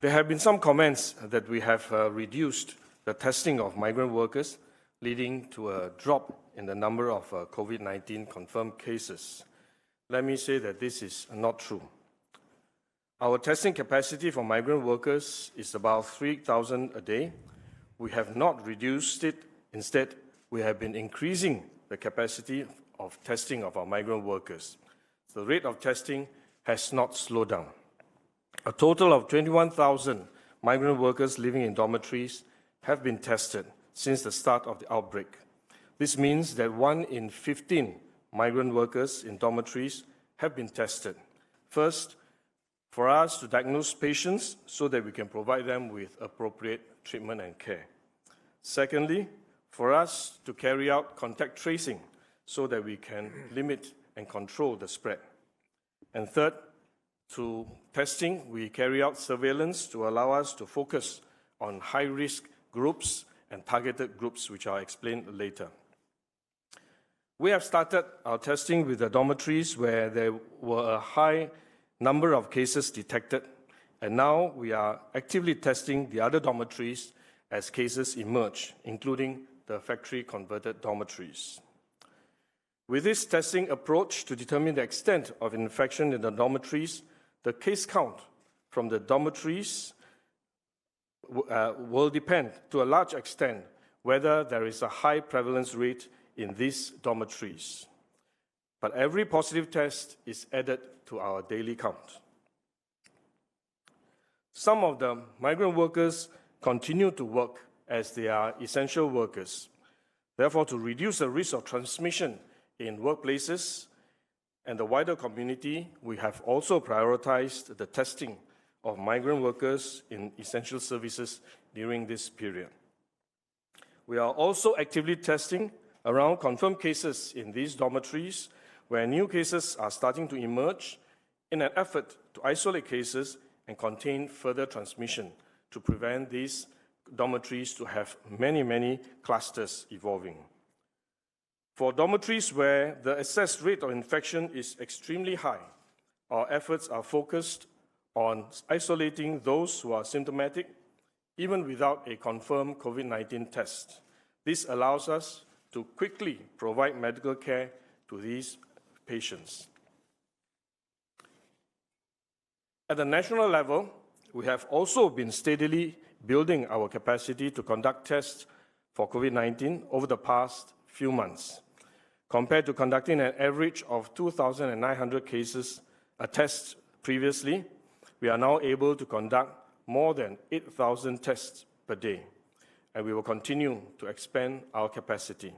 There have been some comments that we have reduced the testing of migrant workers, leading to a drop in the number of COVID-19 confirmed cases. Let me say that this is not true. Our testing capacity for migrant workers is about 3,000 a day. We have not reduced it. Instead, we have been increasing the capacity of testing of our migrant workers. The rate of testing has not slowed down. A total of 21,000 migrant workers living in dormitories have been tested since the start of the outbreak. This means that 1 in 15 migrant workers in dormitories have been tested. First, for us to diagnose patients so that we can provide them with appropriate treatment and care. Secondly, for us to carry out contact tracing so that we can limit and control the spread. And third, through testing, we carry out surveillance to allow us to focus on high-risk groups and targeted groups, which I'll explain later. We have started our testing with the dormitories where there were a high number of cases detected, and now we are actively testing the other dormitories as cases emerge, including the factory-converted dormitories. With this testing approach to determine the extent of infection in the dormitories, the case count from the dormitories will depend to a large extent whether there is a high prevalence rate in these dormitories. But every positive test is added to our daily count. Some of the migrant workers continue to work as they are essential workers. Therefore, to reduce the risk of transmission in workplaces and the wider community, we have also prioritized the testing of migrant workers in essential services during this period. We are also actively testing around confirmed cases in these dormitories where new cases are starting to emerge in an effort to isolate cases and contain further transmission to prevent these dormitories to have many clusters evolving. For dormitories where the assessed rate of infection is extremely high, our efforts are focused on isolating those who are symptomatic, even without a confirmed COVID-19 test. This allows us to quickly provide medical care to these patients. At the national level, we have also been steadily building our capacity to conduct tests for COVID-19 over the past few months. Compared to conducting an average of 2,900 cases a test previously, we are now able to conduct more than 8,000 tests per day, and we will continue to expand our capacity.